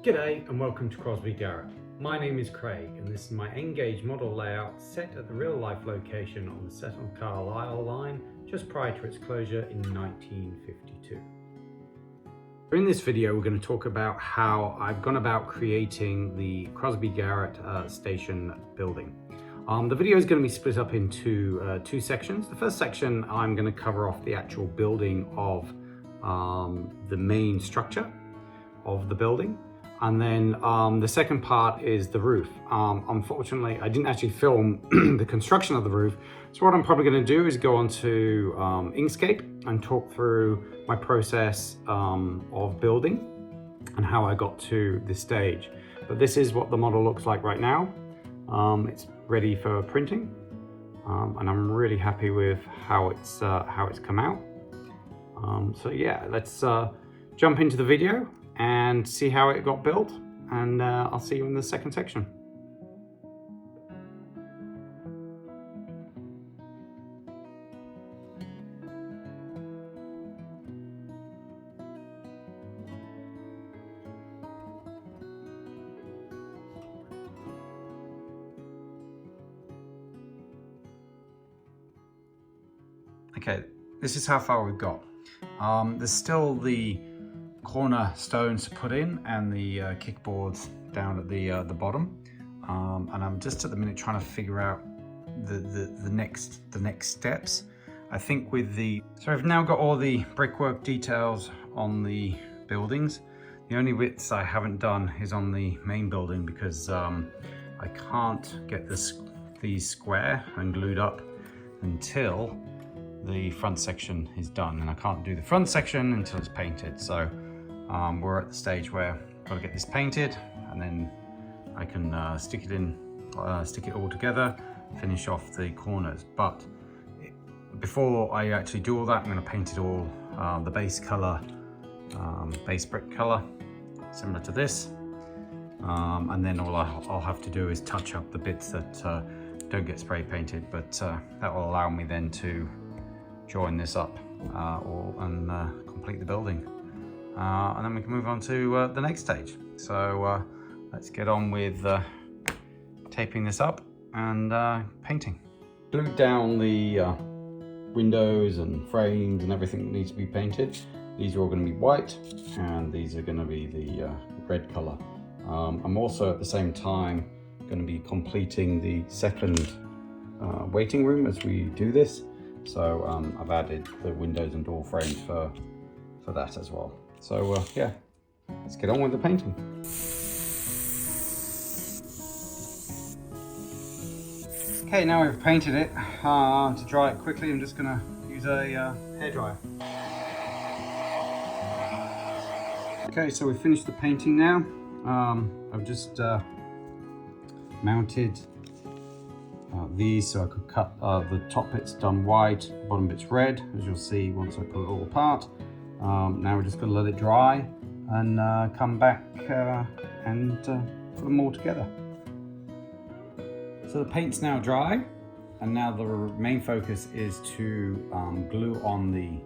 G'day and welcome to Crosby Garrett. My name is Craig and this is my ngauge model layout set at the real life location on the Settle and Carlise line just prior to its closure in 1952. In this video we're going to talk about how I've gone about creating the Crosby Garrett station building. The video is going to be split up into two sections. The first section I'm going to cover off the actual building of the main structure of the building. And then the second part is the roof. Unfortunately, I didn't actually film the construction of the roof. So what I'm probably going to do is go onto Inkscape and talk through my process of building and how I got to this stage. But this is what the model looks like right now. It's ready for printing, and I'm really happy with how it's come out. So yeah, let's jump into the video and see how it got built, and I'll see you in the second section. Okay, this is how far we've got. There's still the cornerstones to put in and the kickboards down at the bottom, and I'm just at the minute trying to figure out the next steps. I think so I've now got all the brickwork details on the buildings. The only bits I haven't done is on the main building because I can't get these square and glued up until the front section is done, and I can't do the front section until it's painted. So we're at the stage where I've got to get this painted, and then I can stick it all together, finish off the corners. But before I actually do all that, I'm going to paint it all the base color, base brick color, similar to this, and then all I'll have to do is touch up the bits that don't get spray painted, but that will allow me then to join this up and complete the building. And then we can move on to the next stage. So let's get on with taping this up and painting. Glued down the windows and frames and everything that needs to be painted. These are all going to be white, and these are going to be the red color. I'm also at the same time going to be completing the second waiting room as we do this. So I've added the windows and door frames for that as well. So yeah, let's get on with the painting. Okay, now we've painted it. To dry it quickly, I'm just going to use a hairdryer. Okay, so we've finished the painting now. I've just mounted these so I could cut the top bit's done white, the bottom bit's red, as you'll see once I pull it all apart. Now we're just going to let it dry and come back and put them all together. So the paint's now dry, and now the main focus is to glue on the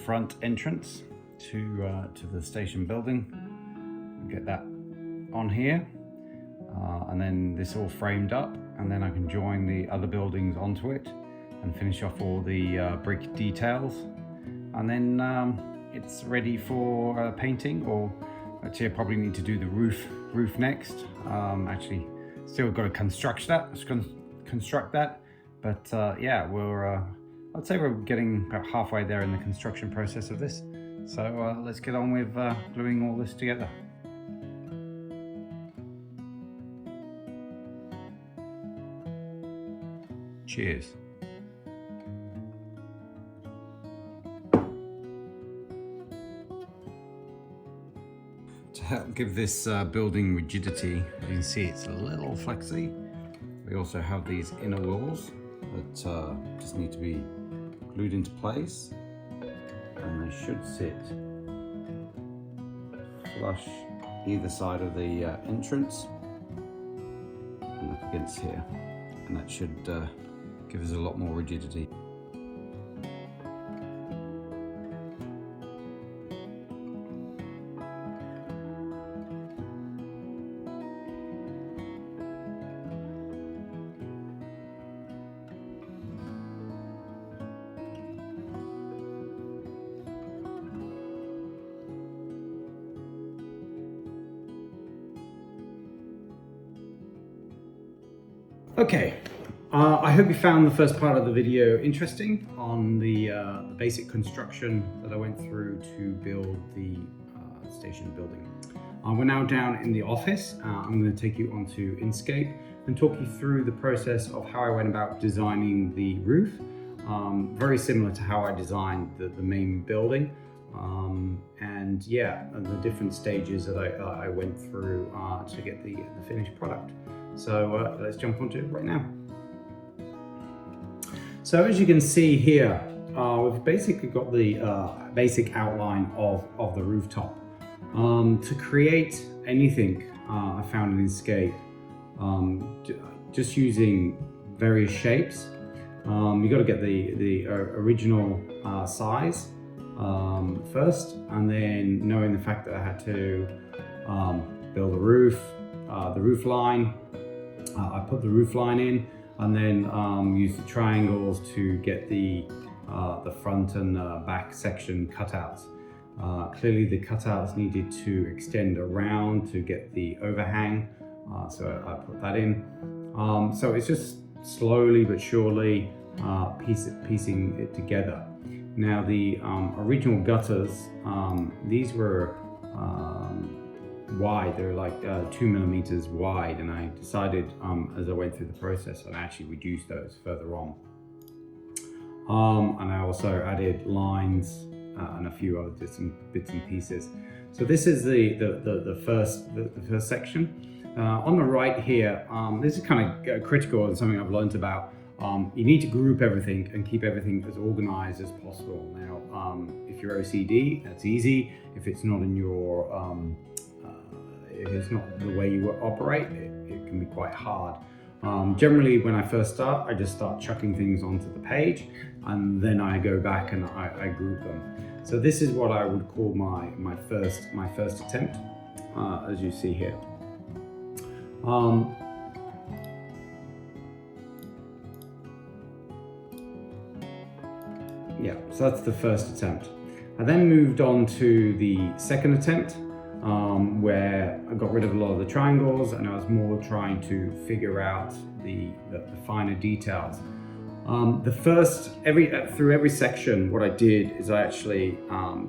front entrance to the station building. Get that on here, and then this all framed up, and then I can join the other buildings onto it and finish off all the brick details. And then it's ready for painting, or actually I probably need to do the roof next. Actually, still got to construct that. But yeah, I'd say we're getting about halfway there in the construction process of this. So let's get on with gluing all this together. Cheers. To help give this building rigidity, you can see it's a little flexy. We also have these inner walls that just need to be glued into place, and they should sit flush either side of the entrance and up against here, and that should give us a lot more rigidity. Okay, I hope you found the first part of the video interesting on the basic construction that I went through to build the station building. We're now down in the office. I'm going to take you onto Inkscape and talk you through the process of how I went about designing the roof. Very similar to how I designed the main building. And yeah, the different stages that I went through to get the finished product. So let's jump onto it right now. So as you can see here, we've basically got the basic outline of the rooftop. To create anything I found in Inkscape, just using various shapes, you got to get the original size first, and then knowing the fact that I had to build a roof, the roof line, I put the roof line in, and then use the triangles to get the front and back section cutouts. Clearly the cutouts needed to extend around to get the overhang, so I put that in. So it's just slowly but surely piecing it together. Now the original gutters, these were wide, they're like 2 millimeters wide, and I decided as I went through the process I'd actually reduce those further on. And I also added lines and a few other bits and pieces. So this is the first section. On the right here, this is kind of critical and something I've learned about. You need to group everything and keep everything as organized as possible. Now, if you're OCD, that's easy. If it's not in your, if it's not the way you operate, it can be quite hard. Generally, when I first start, I just start chucking things onto the page, and then I go back and I group them. So this is what I would call my first attempt, as you see here. Yeah, so that's the first attempt. I then moved on to the second attempt, where I got rid of a lot of the triangles, and I was more trying to figure out the finer details. Through every section, what I did is I actually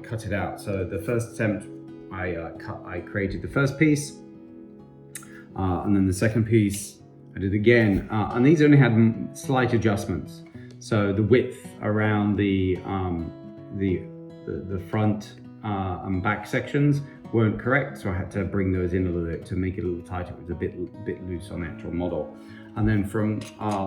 cut it out. So the first attempt, I created the first piece, and then the second piece I did again, and these only had slight adjustments. So the width around the front and back sections weren't correct, so I had to bring those in a little bit to make it a little tighter. It was a bit loose on the actual model. And then from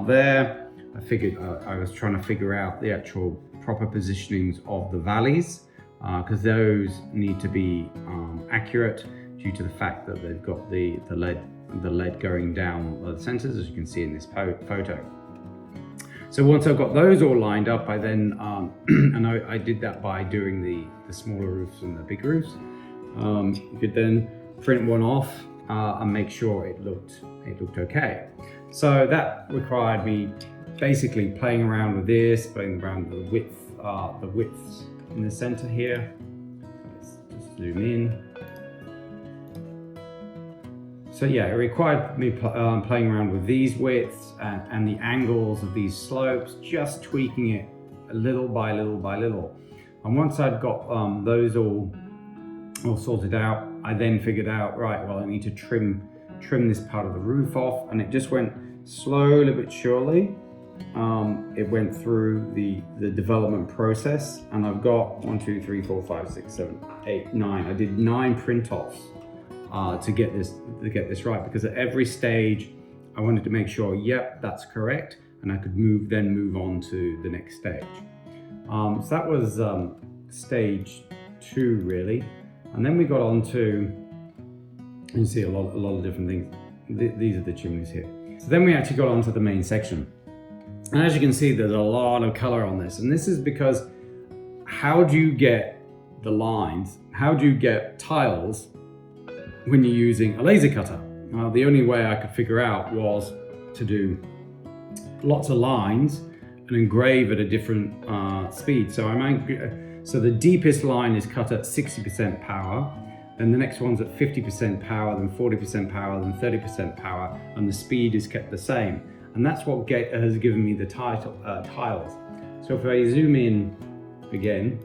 there, I figured I was trying to figure out the actual proper positionings of the valleys, because those need to be accurate due to the fact that they've got the lead going down the centers, as you can see in this photo. So once I've got those all lined up, I then, and I did that by doing the smaller roofs and the big roofs. You could then print one off and make sure it looked okay. So that required me basically playing around with this, playing around with the widths in the center here. Let's just zoom in. So yeah, it required me playing around with these widths and the angles of these slopes, just tweaking it little by little by little. And once I'd got those all sorted out, I then figured out, right, well, I need to trim this part of the roof off, and it just went slowly but surely. It went through the development process, and I've got 1, 2, 3, 4, 5, 6, 7, 8, 9. I did 9 print-offs to get this right, because at every stage I wanted to make sure, yep, that's correct, and I could then move on to the next stage. So that was stage 2 really, and then we got on to, you see a lot of different things. These are the chimneys here. So then we actually got onto the main section, and as you can see, there's a lot of color on this, and this is because how do you get the lines? How do you get tiles when you're using a laser cutter? The only way I could figure out was to do lots of lines and engrave at a different speed. So the deepest line is cut at 60% power, then the next one's at 50% power, then 40% power, then 30% power, and the speed is kept the same. and that's what has given me the tiles. So if I zoom in again,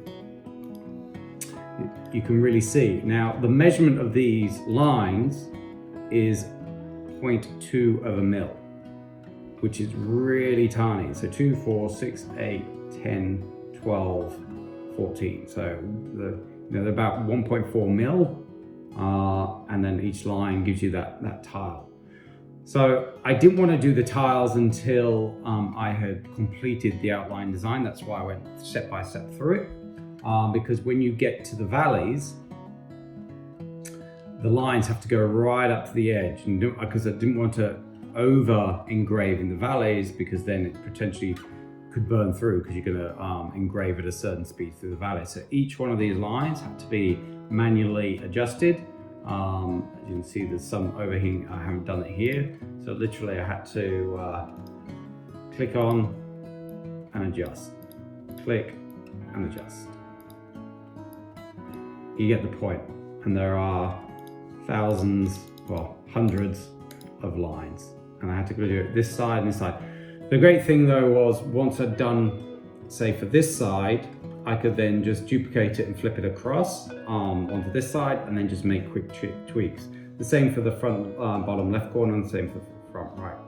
you can really see. Now the measurement of these lines is 0.2 of a mil, which is really tiny. So 2, 4, 6, 8, 10, 12, 14. So they're about 1.4 mil, and then each line gives you that tile. So I didn't want to do the tiles until I had completed the outline design. That's why I went step by step through it, because when you get to the valleys, the lines have to go right up to the edge, and because I didn't want to over engrave in the valleys, because then it potentially could burn through, because you're going to engrave at a certain speed through the valley. So each one of these lines had to be manually adjusted. As you can see, there's some overhang. I haven't done it here, so literally I had to click on and adjust, click and adjust. You get the point. And there are thousands, well, hundreds of lines, and I had to do it this side and this side. The great thing though was, once I'd done, say for this side, I could then just duplicate it and flip it across onto this side, and then just make quick tweaks. The same for the front bottom left corner, and the same for the front right.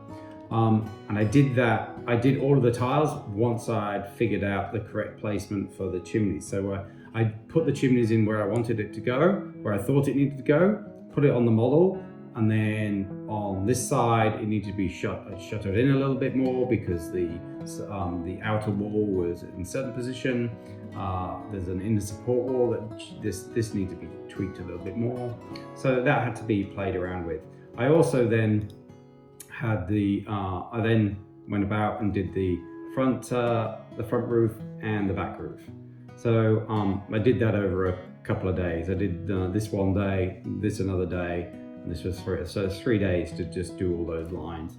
And I did that. I did all of the tiles once I'd figured out the correct placement for the chimney. So I put the chimneys in where I wanted it to go, where I thought it needed to go, put it on the model, and then on this side it needed to be shuttered in a little bit more, because the outer wall was in a certain position. There's an inner support wall that this needs to be tweaked a little bit more. So that had to be played around with. I also then had I then went about and did the front roof and the back roof. So I did that over a couple of days. I did this one day, this another day, and this was so it's 3 days to just do all those lines.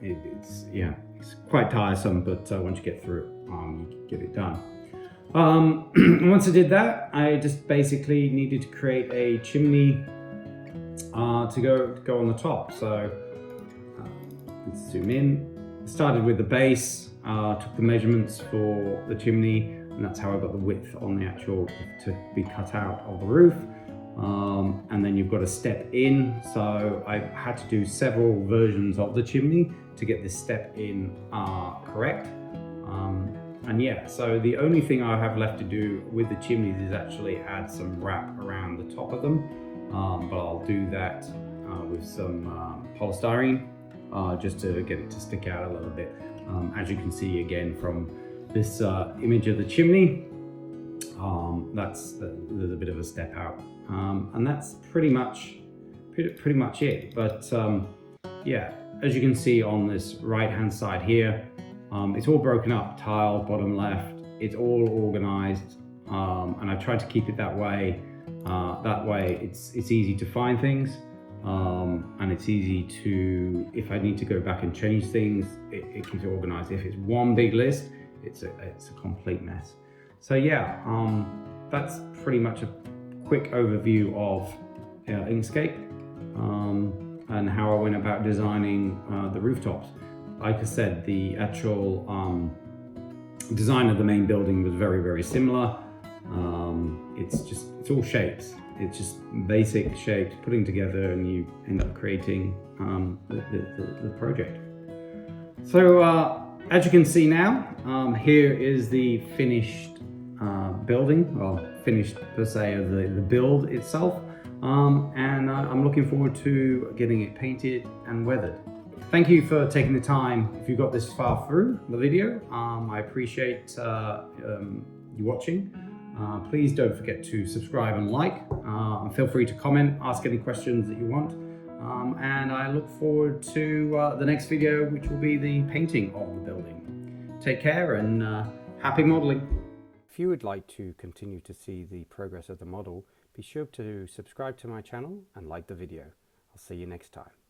It's quite tiresome, but once you get through it, you get it done. Once I did that, I just basically needed to create a chimney to go on the top. So let's zoom in. Started with the base, took the measurements for the chimney, and that's how I got the width on the actual to be cut out of the roof. And then you've got to step in. So I had to do several versions of the chimney to get this step in correct. And yeah, so the only thing I have left to do with the chimneys is actually add some wrap around the top of them. But I'll do that with some polystyrene just to get it to stick out a little bit. As you can see again from this image of the chimney, there's a bit of a step out. And that's pretty much it. But yeah, as you can see on this right hand side here, it's all broken up, tile, bottom left, it's all organized, and I tried to keep it that way. That way it's easy to find things, and it's easy to, if I need to go back and change things, it keeps it organized. If it's one big list, it's a complete mess. So yeah, that's pretty much a quick overview of Inkscape and how I went about designing the rooftops. Like I said, the actual design of the main building was very, very similar. It's all shapes. It's just basic shapes putting together, and you end up creating the project. So as you can see now, here is the finished building, well, finished per se of the build itself. And I'm looking forward to getting it painted and weathered. Thank you for taking the time. If you got this far through the video, I appreciate you watching. Please don't forget to subscribe and like, and feel free to comment, ask any questions that you want. And I look forward to the next video, which will be the painting of the building. Take care and happy modeling. If you would like to continue to see the progress of the model, be sure to subscribe to my channel and like the video. I'll see you next time.